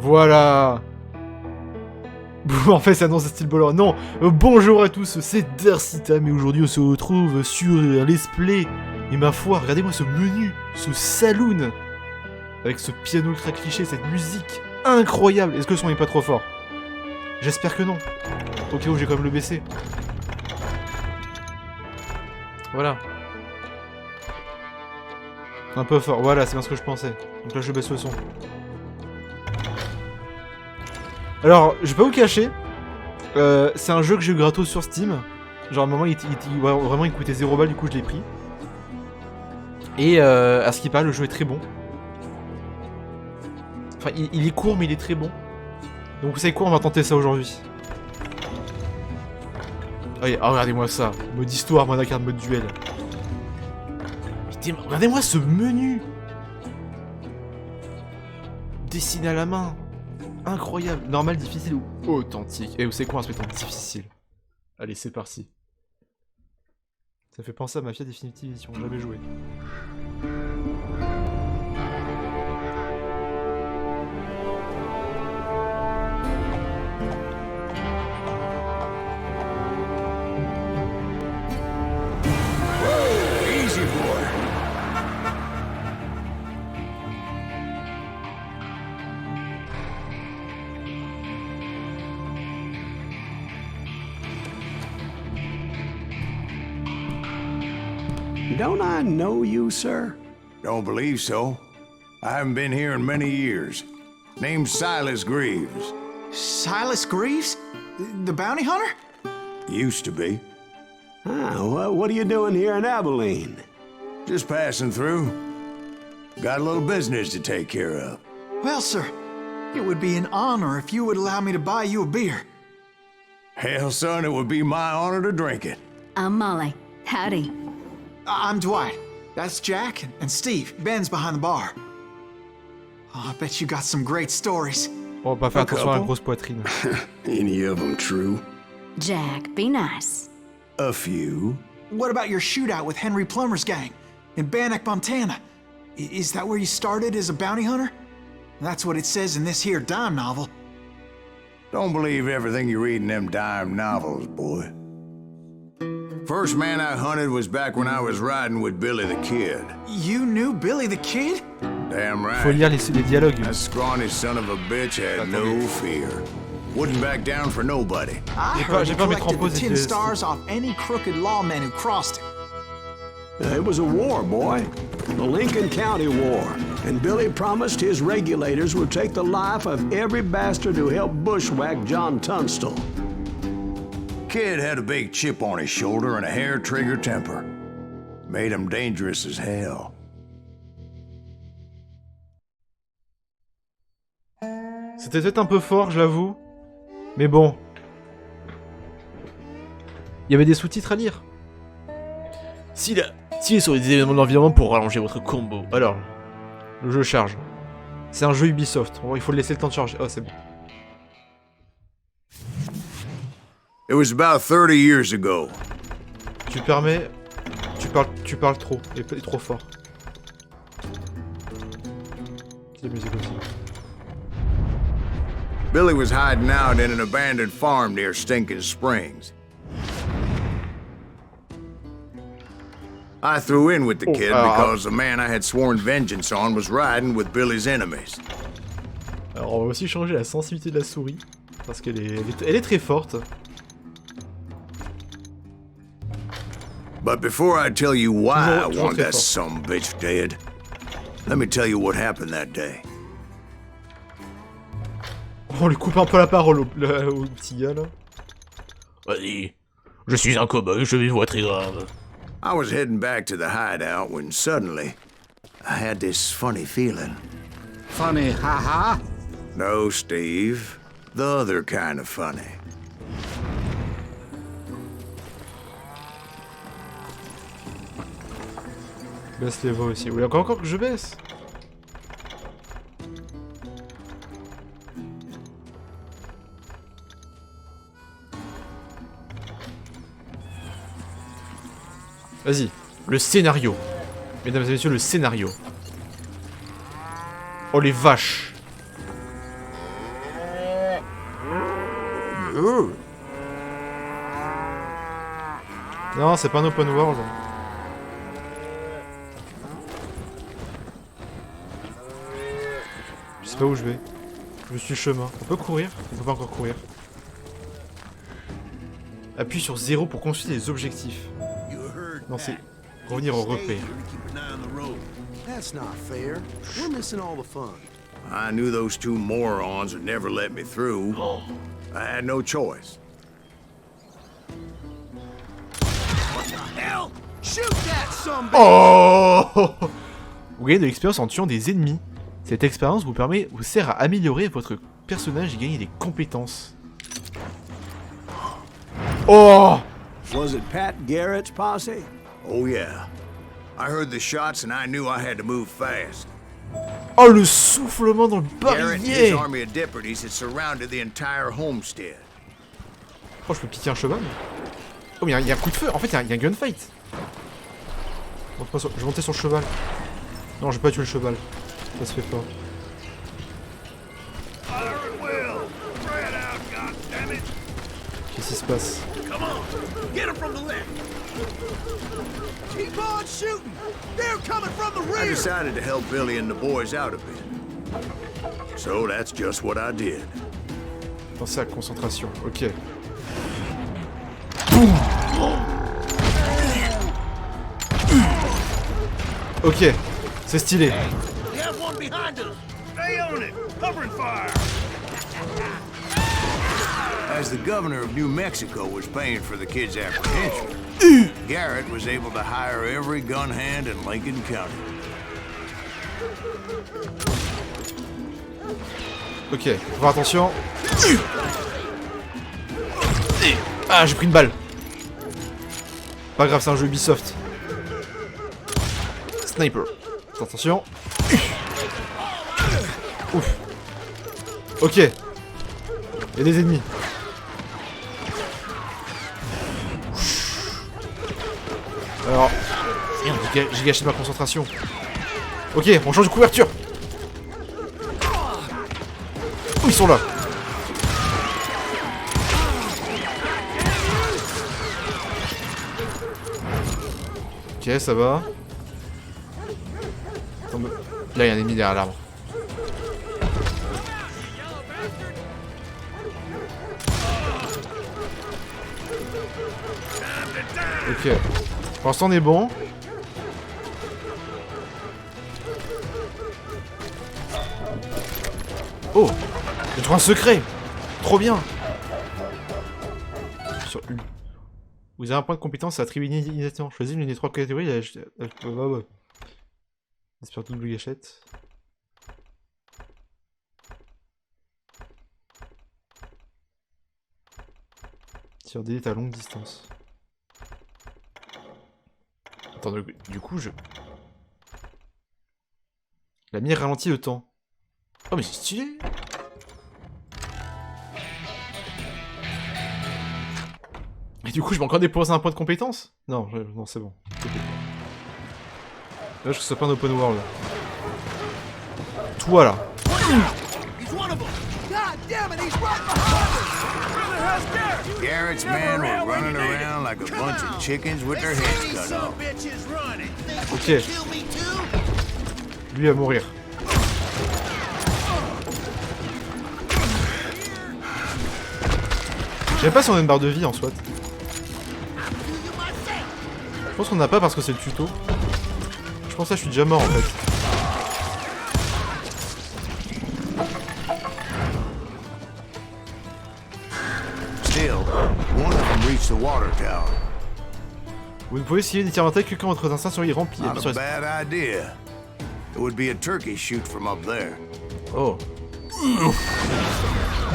Voilà. En fait, ça annonce un style bowler. Non, bonjour à tous, c'est DarSitam et aujourd'hui on se retrouve sur Let's Play. Et ma foi, regardez-moi ce menu, ce saloon, avec ce piano ultra cliché, cette musique incroyable. Est-ce que le son est pas trop fort? J'espère que non. Au cas où j'ai quand même le baisser. Voilà. Un peu fort, voilà, c'est bien ce que je pensais. Donc là je baisse le son. Alors, je vais pas vous cacher, c'est un jeu que j'ai eu gratos sur Steam. Genre à un moment, vraiment il coûtait 0 balles, du coup je l'ai pris. Et à ce qui paraît, le jeu est très bon. Enfin, il est court, mais il est très bon. Donc vous savez quoi, on va tenter ça aujourd'hui. Allez, oh, regardez-moi ça, mode histoire, mode carte, mode duel. Putain, regardez-moi ce menu dessiné à la main. Incroyable. Normal, difficile ou authentique. Et vous savez quoi, on va se mettre en difficile. Allez, c'est parti. Ça fait penser à Mafia Definitive Edition, jamais joué. Easy boy. Don't I know you, sir? Don't believe so. I haven't been here in many years. Name's Silas Greaves. Silas Greaves? The bounty hunter? Used to be. Ah, what are you doing here in Abilene? Just passing through. Got a little business to take care of. Well, sir, it would be an honor if you would allow me to buy you a beer. Hell, son, it would be my honor to drink it. I'm Molly. Howdy. I'm Dwight. That's Jack and Steve. Ben's behind the bar. Oh, I bet you got some great stories. On va pas faire attention à la grosse poitrine. Any of them true? Jack, be nice. A few. What about your shootout with Henry Plummer's gang in Bannock, Montana? Is that where you started as a bounty hunter? That's what it says in this here dime novel. Don't believe everything you read in them dime novels, boy. First man I hunted was back when I was riding with Billy the Kid. You knew Billy the Kid? Damn right. Faut lire les dialogues. That scrawny son of a bitch had no fear. Wouldn't back down for nobody. I heard he collected the 10 stars off any crooked lawmen who crossed him. It was a war, boy. The Lincoln County War. And Billy promised his regulators would take the life of every bastard who helped bushwhack John Tunstall. Kid had a big chip on his shoulder and a hair-trigger temper. Made him dangerous as hell. C'était peut-être un peu fort, je l'avoue. Mais bon. Il y avait des sous-titres à lire. Tirez sur les événements de l'environnement pour rallonger votre combo. Alors, le jeu charge. C'est un jeu Ubisoft. Bon, il faut le laisser le temps de charger. Oh, c'est bon. It was about 30 years ago. Tu permets... Tu parles trop. Et trop fort. C'est la musique aussi. Billy was hiding out in an abandoned farm near Stinking Springs. I threw in with the kid because the man I had sworn vengeance on was riding with Billy's enemies. Alors on va aussi changer la sensibilité de la souris. Parce qu'elle est très forte. But before I tell you why I want that sumbitch dead, let me tell you what happened that day. On lui coupe un peu la parole au petit gars là. Vas-y, je suis un cow-boy, je vis voix très grave. I was heading back to the hideout when suddenly I had this funny feeling. Funny, haha? No, Steve. The other kind of funny. Baisse les voix aussi. Oui, encore que je baisse. Vas-y, le scénario. Mesdames et messieurs, le scénario. Oh les vaches. Non, c'est pas un open world. Je sais pas où je vais. Je suis le chemin. On peut courir? On peut pas encore courir. Appuie sur 0 pour consulter les objectifs. Non, c'est revenir au repère. That's not fair. We're missing all the fun. I knew those two morons would never let me through. I had no choice. Hell! Shoot that some Oh! Vous gagnez de l'expérience en tuant des ennemis. Cette expérience vous sert à améliorer votre personnage et gagner des compétences. Oh! Was it Pat Garrett's posse? Oh yeah. I heard the shots and I knew I had to move fast. Oh, le soufflement dans le Garrett and his barillet! army of deputies had surrounded the entire homestead. Oh, je peux piquer un cheval? Oh, mais il y a un coup de feu. En fait, il y a un gunfight. Je vais monter sur le cheval. Non, je vais pas tuer le cheval. Ça se fait pas. Qu'est-ce qui se passe? Get him from the left. Keep on shooting. They're coming from the I rear. decided to help Billy and the boys out a bit. So that's just what I did. Pensez à la concentration. Ok. Ok. C'est stylé. We have one behind us. Stay on it. Covering fire. As the governor of New Mexico was paying for the kids' apprehension, Garrett was able to hire every gun hand in Lincoln County. Ok. Faut faire attention. Ah, j'ai pris une balle. Pas grave, c'est un jeu Ubisoft. Sniper. Attention. Ouf. Ok. Il y a des ennemis. Alors... Merde, j'ai gâché ma concentration. Ok, on change de couverture. Oh, ils sont là. Ok, ça va. Attends, là, il y a un ennemi derrière l'arbre. Ok. Pour l'instant, on est bon. Oh! J'ai trouvé un secret! Trop bien! Sur U. Vous avez un point de compétence à attribuer immédiatement. Choisis l'une des 3 catégories. J'espère double gâchette. Tir d'élite à longue distance. Attends, du coup, la mire ralentit le temps. Oh, mais c'est stylé! Et du coup, je vais encore déposer un point de compétence? Non, non, c'est bon. Là, je sais pas un open world. Toi, là. Garrett's men were running around like a bunch of chickens with their heads cut off. Ok. Lui va mourir. Je sais pas si on a une barre de vie en soit. Je pense qu'on n'a pas parce que c'est le tuto. Je pense que là je suis déjà mort en fait. Still, one of them reached the water tower. Vous ne pouvez essayer des tirs d'attaque que quand votre instinct survie est rempli. Not a bad idea. It would be a turkey shoot from up there. Oh.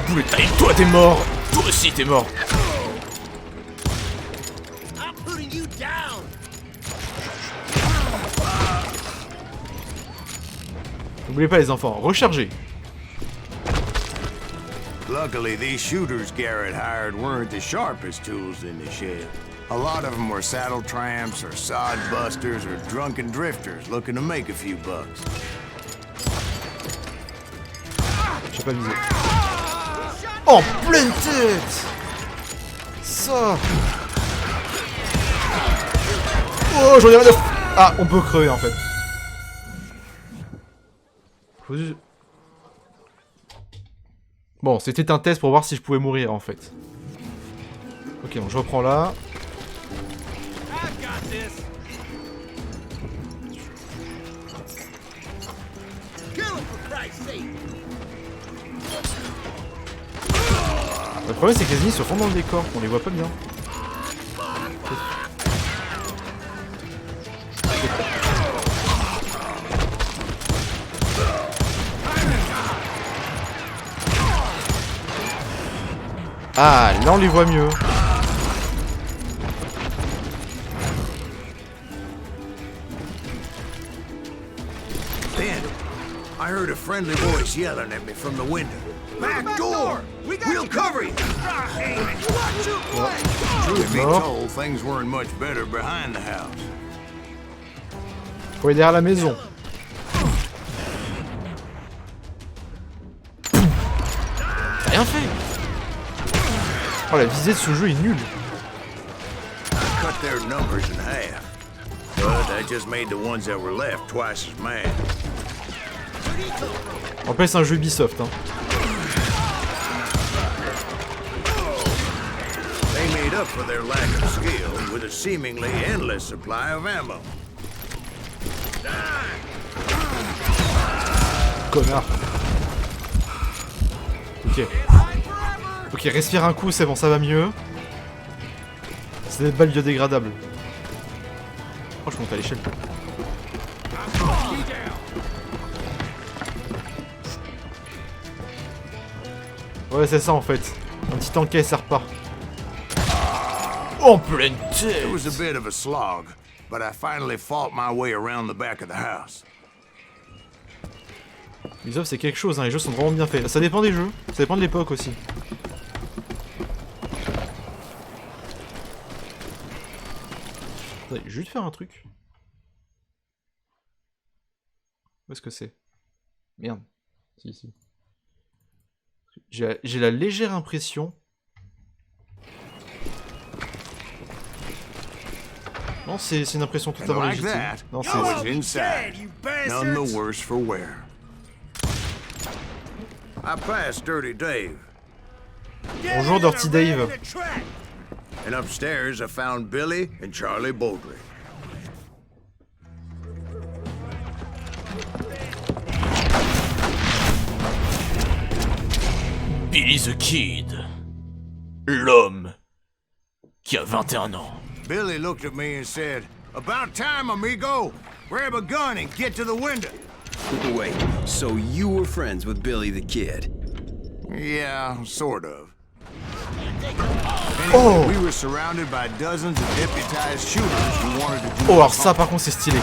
Boulet de taille, toi t'es mort. Toi aussi t'es mort. N'oubliez pas les enfants, rechargez. Luckily, these shooters Garrett hired weren't the sharpest tools in the shed. A lot of them were saddle tramps or sod busters or drunken drifters looking to make a few bucks. J'ai pas visé. En pleine tête. Ça. Oh, j'en ai rien à... Ah, on peut crever en fait. Bon, c'était un test pour voir si je pouvais mourir en fait. Ok, donc je reprends là. Le problème c'est que les ennemis se font dans le décor, on les voit pas bien. Ah, là on les voit mieux. Then, I heard a friendly voice yelling at me from the window. Back door! We'll cover you! Truth be told, things weren't much better behind the house. Faut aller derrière la maison. T'as rien fait. Oh, la visée de ce jeu est nulle. Cut their numbers in half. But that just made the ones that were left twice as mad. En plus, c'est un jeu Ubisoft. Hein. They made up for their lack of skill with a seemingly endless supply of ammo. Connard. Ok. Ok, respire un coup, c'est bon, ça va mieux. C'est des balles biodégradables. Oh, je monte à l'échelle. Ouais, c'est ça en fait. Un petit tanké, ça repart. En pleine tête. It was a bit of a slog, but I finally fought my way around the back of the house. Ubisoft, c'est quelque chose, hein. Les jeux sont vraiment bien faits. Ça dépend des jeux, ça dépend de l'époque aussi. Attendez, je vais juste faire un truc. Où est-ce que c'est? Merde. Si, ici. J'ai la légère impression... Non, c'est une impression totalement Like légitime. that, Non, I was inside, none the worse for wear. I passed Dirty Dave. Bonjour Dirty Dave. And upstairs I found Billy and Charlie Baldry. Billy the Kid. L'homme qui a 21 ans. Billy looked at me and said, "About time, amigo. Grab a gun and get to the window." Wait, so you were friends with Billy the Kid? Yeah, sort of. Oh. We were surrounded by dozens of deputized shooters who wanted to do Oh, alors ça par contre c'est stylé.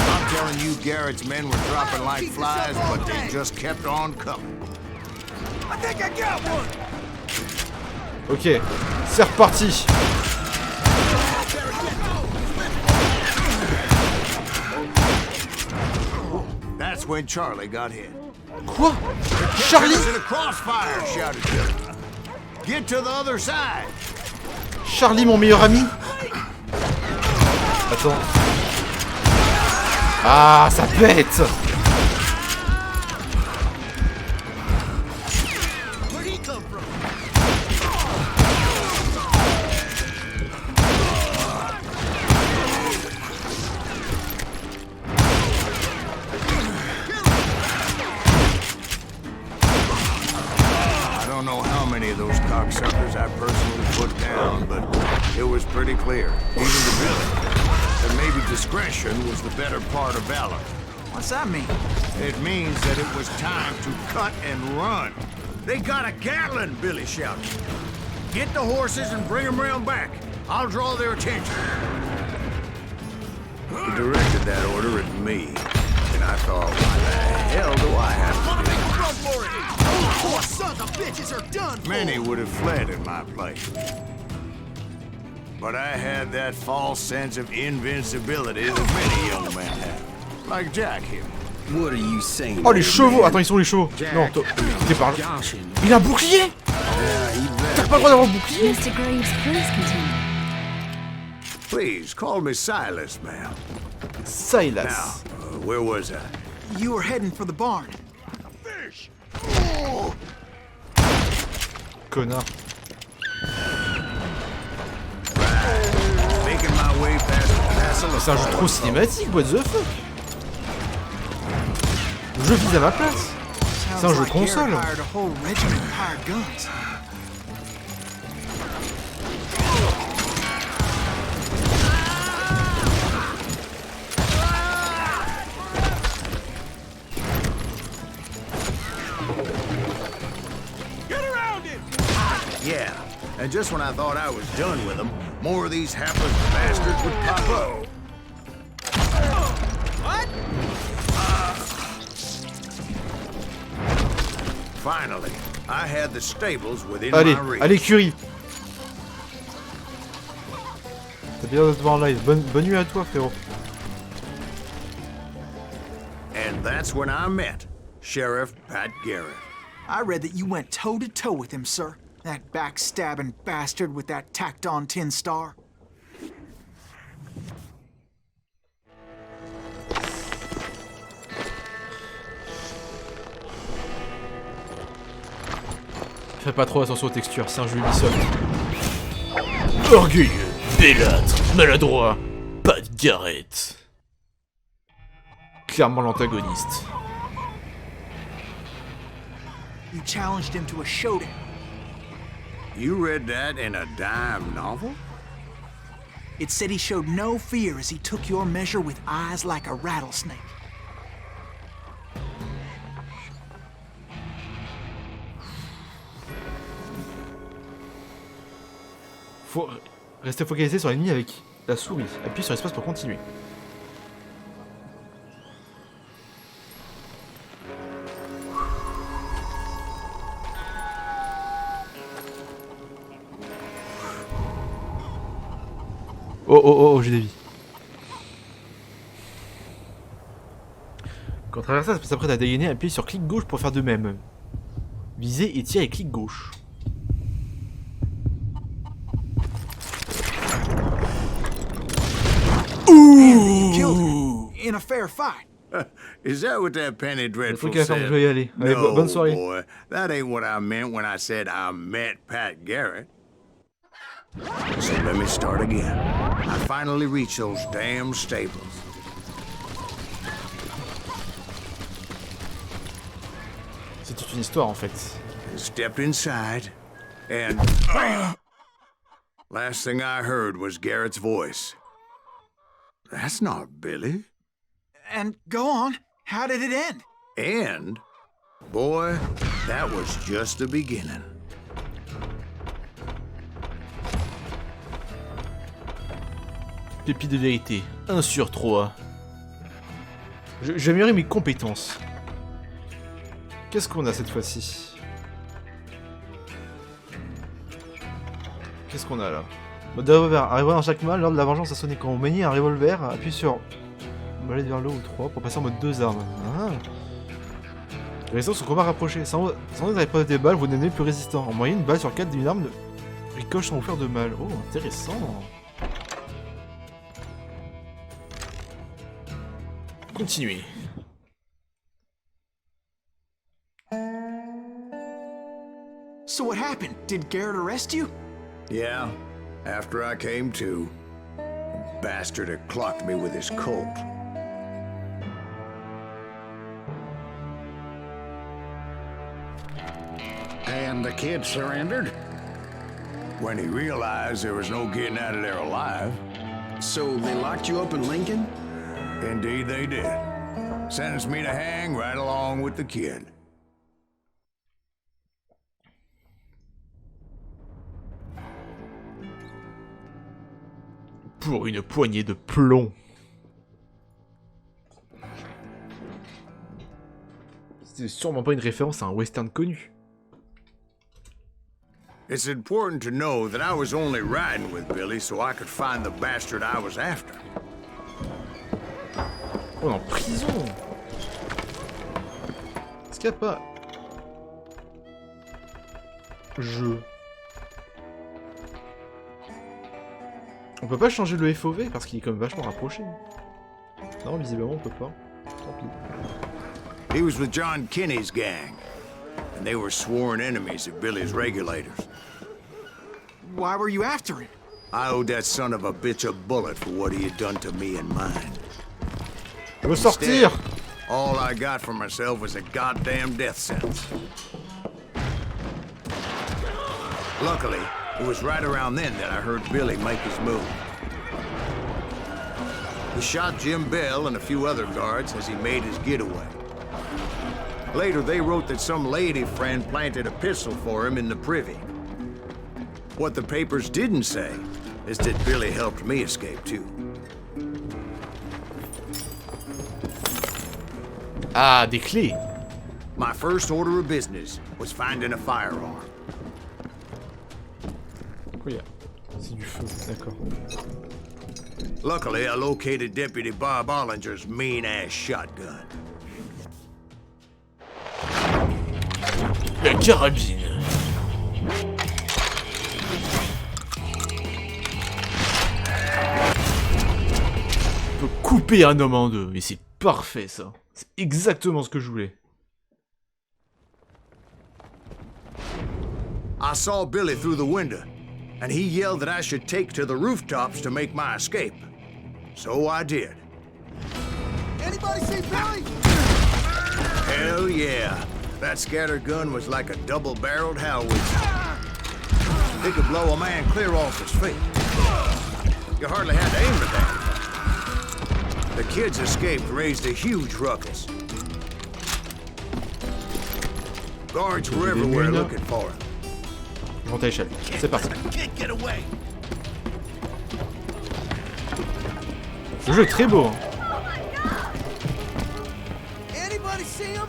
I'm telling you, Garrett's men were dropping like flies, but they just kept on coming. I think I got one. Ok, c'est reparti. That's when Charlie got hit. Quoi? Charlie? In a crossfire, shouted Billy. Get to the other side. Charlie, mon meilleur ami? Attends. Ah, ça pète! I don't know how many of those cocksuckers I personally put down, but it was pretty clear, even to Billy, that maybe discretion was the better part of valor. What's that mean? It means that it was time to cut and run. They got a Gatlin, Billy shouted. Get the horses and bring them round back. I'll draw their attention. He directed that order at me, and I thought, why the hell do I have to do this? Many would have fled in my place. But I had that false sense of invincibility that many young men have. Like Jack here. What are you saying? Oh, les chevaux! Attends, ils sont les chevaux! Non, t'es pas... Il a un bouclier! T'as pas le droit d'avoir un bouclier! Mr. Graves, please continue. Please, call me Silas, ma'am. Silas. Now, where was I? You were heading for the barn. Connard. Making my way past the castle. C'est un jeu trop cinématique, what the fuck? Le jeu vise à ma place. C'est un jeu console. Hired a whole regiment of hired guns. Yeah, and just when I thought I was done with them, more of these hapless bastards would pop up. What? Finally, I had the stables within Allez, my reach. à l'écurie. T'as bien de te voir en live. Bonne nuit à toi, frérot. And that's when I met Sheriff Pat Garrett. I read that you went toe-to-toe with him, sir. That backstabbing bastard with that tacked-on tin star. Fais pas trop attention aux textures, c'est un jeu Ubisoft. Orgueilleux, bellâtre, maladroit, Pat Garrett. Clairement l'antagoniste. You challenged him to a showdown. You read that in a dime novel? It said he showed no fear as he took your measure with eyes like a rattlesnake. Faut rester focalisé sur l'ennemi avec la souris. Appuie sur l'espace pour continuer. Oh, j'ai des vies. Quand traverser ça s'apprête à dégainer, appuie sur clic gauche pour faire de même. Viser et tirer avec clic gauche. You killed him in a fair fight. Is that what that penny Le dreadful truc à faire, je said? vais y aller. Allez, No, bonne soirée. boy, that ain't what I meant when I said I met Pat Garrett. So let me start again. I finally reached those damn stables. C'est toute une histoire en fait. Stepped inside, and last thing I heard was Garrett's voice. That's not Billy. And go on, how did it end? And, boy, that was just the beginning. Pépite de vérité. 1 sur 3. J'améliorerai mes compétences. Qu'est-ce qu'on a cette fois-ci? Qu'est-ce qu'on a là? Mode de revolver. Arriver dans chaque mal, lors de la vengeance a sonné. Quand on manie un revolver, appuie sur molette vers le haut ou 3 pour passer en mode 2 armes. Ah. Résistance au combat rapproché. Sans être à l'épreuve des balles, vous devenez plus résistant. En moyenne, une balle sur 4 d'une arme ricoche sans vous faire de mal. Oh, intéressant. Continuez. So what happened? Did Garrett arrest you? Yeah, after I came to, the bastard had clocked me with his Colt. And the kid surrendered? When he realized there was no getting out of there alive, So they locked you up in Lincoln? indeed they did. Sentenced me to hang right along with the kid. Pour une poignée de plomb. C'est sûrement pas une référence à un western connu. It's important to know that I was only riding with Billy so I could find the bastard I was after. Oh, en prison. Est-ce qu'il n'y a pas... Jeu. On peut pas changer le FOV parce qu'il est quand même vachement rapproché. Non, visiblement on peut pas. Tant pis. He was with John Kinney's gang, and they were sworn enemies of Billy's regulators. Why were you after him? I owed that son of a bitch a bullet for what he had done to me and mine. Je veux sortir. All I got for myself was a goddamn death sentence. Luckily, it was right around then that I heard Billy make his move. He shot Jim Bell and a few other guards as he made his getaway. Later, they wrote that some lady friend planted a pistol for him in the privy. What the papers didn't say is that Billy helped me escape too. Ah, des clés. My first order of business was finding a firearm. Quoi y a? C'est du feu, d'accord. Luckily, I located Deputy Bob Ollinger's mean-ass shotgun. La carabine. On peut couper un homme en deux, et c'est parfait ça. C'est exactement ce que je voulais. I saw Billy through the window, and he yelled that I should take to the rooftops to make my escape. So I did. Anybody see Billy? Hell yeah. That scatter gun was like a double-barreled howitzer. It could blow a man clear off his feet. You hardly had to aim at that. The kids escaped raised a huge ruckus. Guards were everywhere looking for him. Monte à l'échelle. C'est parti. Le jeu est très beau. Anybody see him?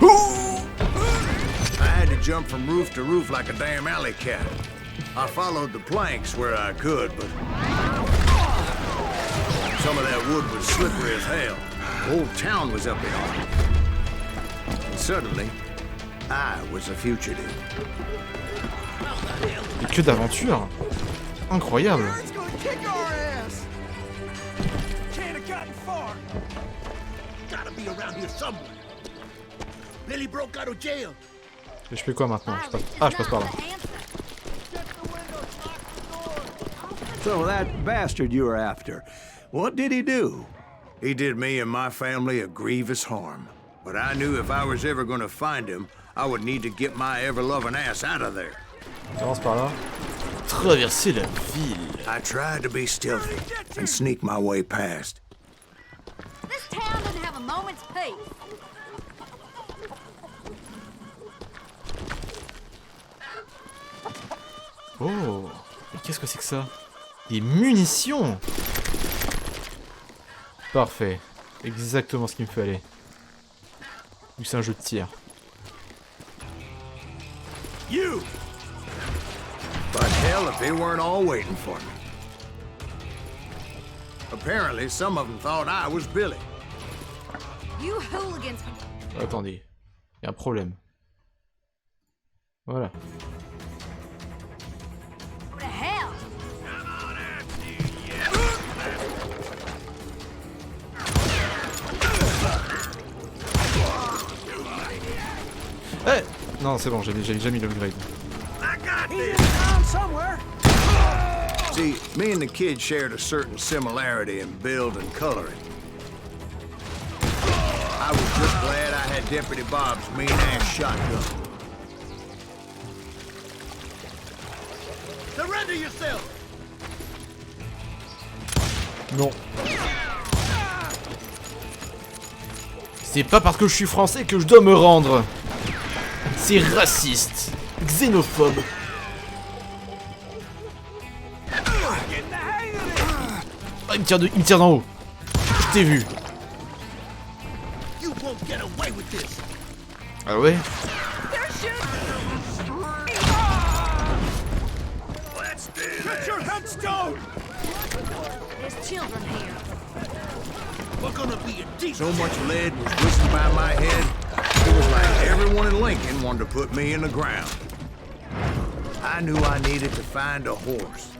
I had to jump from roof to roof like a damn alley cat. I followed the planks where I could, but some of that wood was slippery as hell. The whole town was up in arms. And suddenly, I was a fugitive. Et que d'aventure. Incroyable. It's gonna kick our ass. Can't have gotten far. Gotta be around here somewhere. Billy broke out of jail. Et je fais quoi maintenant? Je passe... Ah, je passe par là. So that bastard you were after, what did he do? He did me and my family a grievous harm. But I knew if I was ever gonna find him, I would need to get my ever-loving ass out of there. On commence par là. Traverser la ville. I tried to be stealthy and sneak my way past. This town doesn't have a moment's peace. Oh, mais qu'est-ce que c'est que ça? Des munitions. Parfait. Exactement ce qu'il me fallait. Vu que c'est un jeu de tir. You! But hell if they weren't all waiting for me. Apparently, some of them thought I was Billy. You hooligans. Attendez. Il y a un problème. Voilà. What the hell? Eh non, c'est bon, j'avais déjà mis l'upgrade. See, me and the kid shared a certain similarity in build and coloring. I was just glad I had Deputy Bob's mean-ass shotgun. Surrender yourself. Non. C'est pas parce que je suis français que je dois me rendre. C'est raciste, xénophobe. Ah, il me tire d'en haut. Je t'ai vu. Ah ouais? Stone! There's children here. We're gonna be a deep. So much lead was whizzing by my head, it was like everyone in Lincoln wanted to put me in the ground. I knew I needed to find a horse.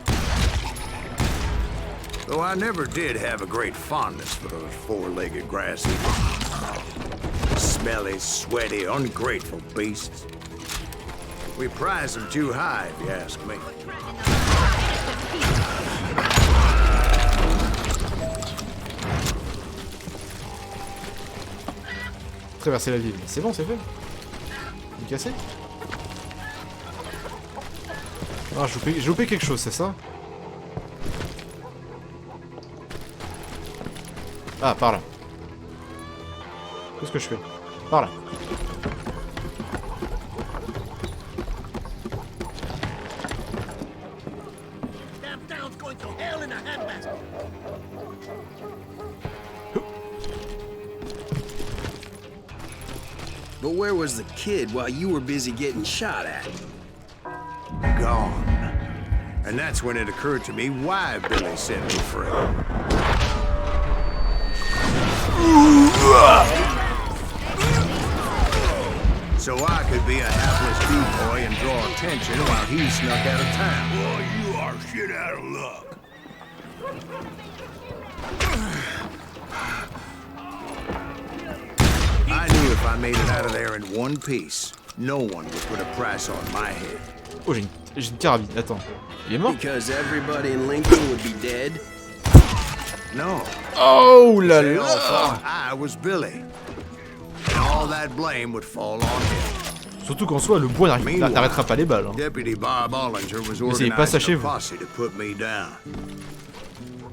Though I never did have a great fondness for those four-legged grass eaters. Smelly, sweaty, ungrateful beasts. We prize them too high, if you ask me. Traverser la ville. C'est bon, c'est fait. Il est cassé. Ah, j'ai loupé quelque chose, c'est ça? Ah, par là. Qu'est-ce que je fais? Par là. Damn town's going to hell in a handbasket. But where was the kid while you were busy getting shot at? Gone. And that's when it occurred to me why Billy set me free. So I could be a hapless decoy and draw attention while he snuck out of town. Boy, you are shit out of luck. I knew if I made it out of there in one piece, no one would put a price on my head. Oh, j'ai une carabine. Attends. Il est mort? Because everybody in Lincoln would be dead? No. Oh là They all là! thought I was Billy. And all that blame would fall on him. Surtout qu'en soi, le bois n'arrêtera pas les balles. Hein. Deputy Bob Ollinger was N'essayez pas ça organizing chez a vous. posse to put me down.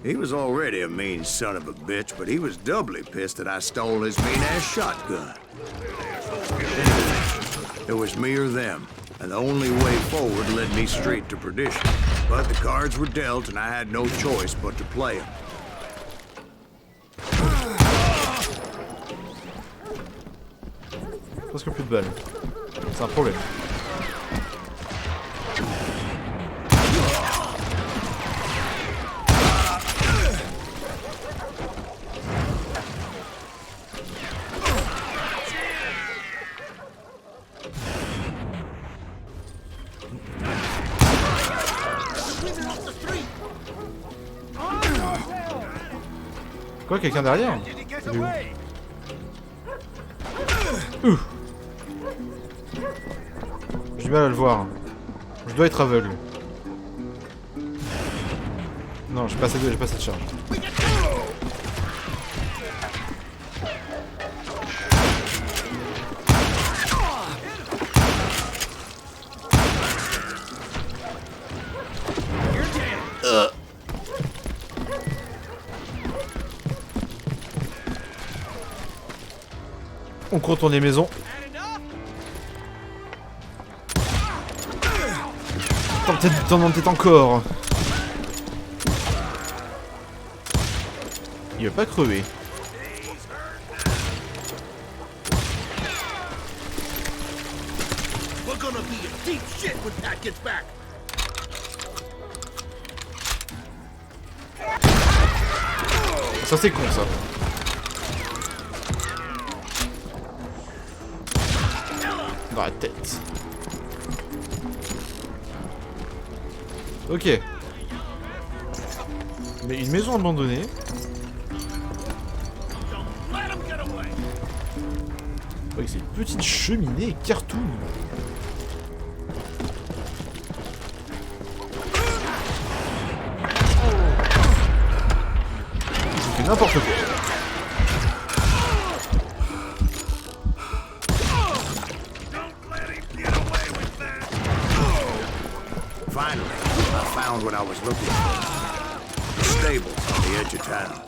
He was already a mean son of a bitch, but he was doubly pissed that I stole his mean-ass shotgun. Anyway, it was me or them, and the only way forward led me straight to perdition. But the cards were dealt, and I had no choice but to play them. Presque plus de balles. C'est un problème. Quoi, quelqu'un derrière? Il est où? J'ai du mal à le voir. Je dois être aveugle. Non, j'ai pas cette charge. On contourne les maisons. T'en monter encore. Il va pas crever. We're gonna be in deep shit when Pat gets back. Ça c'est con ça. Dans la tête. Ok. Mais une maison abandonnée. Avec ces petites cheminées cartoon. Je fais n'importe quoi. Finally, I found what I was looking for. The stables on the edge of town.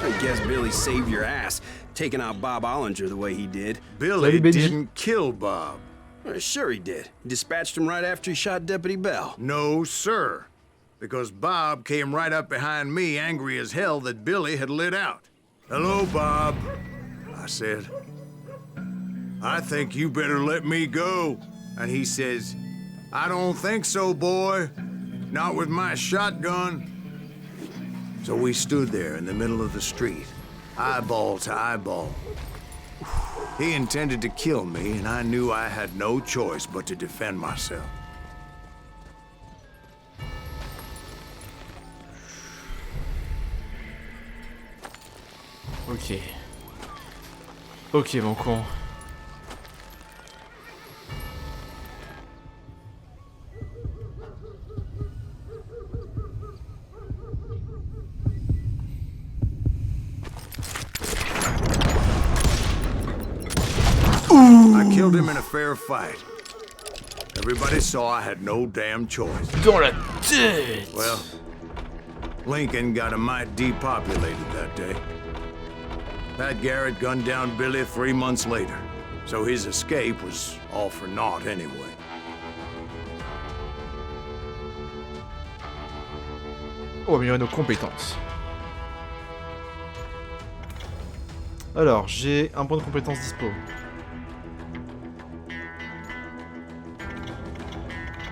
I guess Billy saved your ass, taking out Bob Ollinger the way he did. Billy Salut, Benji. didn't kill Bob. Well, sure he did. He dispatched him right after he shot Deputy Bell. No, sir. Because Bob came right up behind me, angry as hell that Billy had lit out. Hello, Bob, I said. I think you better let me go. And he says, I don't think so, boy. Not with my shotgun. So we stood there in the middle of the street, eyeball to eyeball. He intended to kill me, and I knew I had no choice but to defend myself. Ok. Ok, mon con. I killed him in a fair fight. Everybody saw I had no damn choice. Dans la tête. Well, Lincoln got a mite depopulated that day. Pat Garrett gunned down Billy 3 months later, so his escape was all for naught anyway. On va améliorer nos compétences. Alors, j'ai un point de compétence dispo.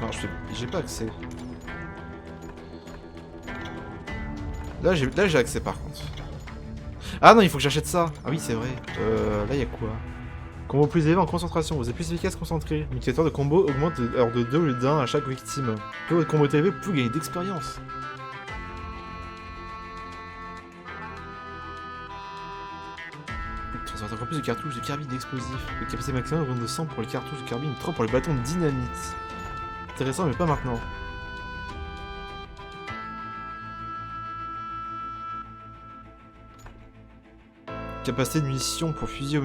Non, j'ai pas accès. Là, j'ai accès par contre. Ah non, il faut que j'achète ça. Ah oui, c'est vrai. Là, il y a quoi? Combo plus élevé en concentration. Vous êtes plus efficace concentré. L'indicateur de combo augmente de 2 au lieu d'1 à chaque victime. Plus votre combo est élevé, plus vous gagnez d'expérience. Transfert encore plus de cartouches de carbine explosif. Le capacité maximum de 100 pour les cartouches de carbine, 3 pour les bâtons de dynamite. Intéressant, mais pas maintenant. Capacité de munitions pour fusil au...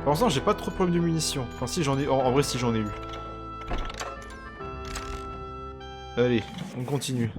Pour l'instant, j'ai pas trop de problème de munitions. Enfin, si j'en ai... En vrai, si j'en ai eu. Allez, on continue.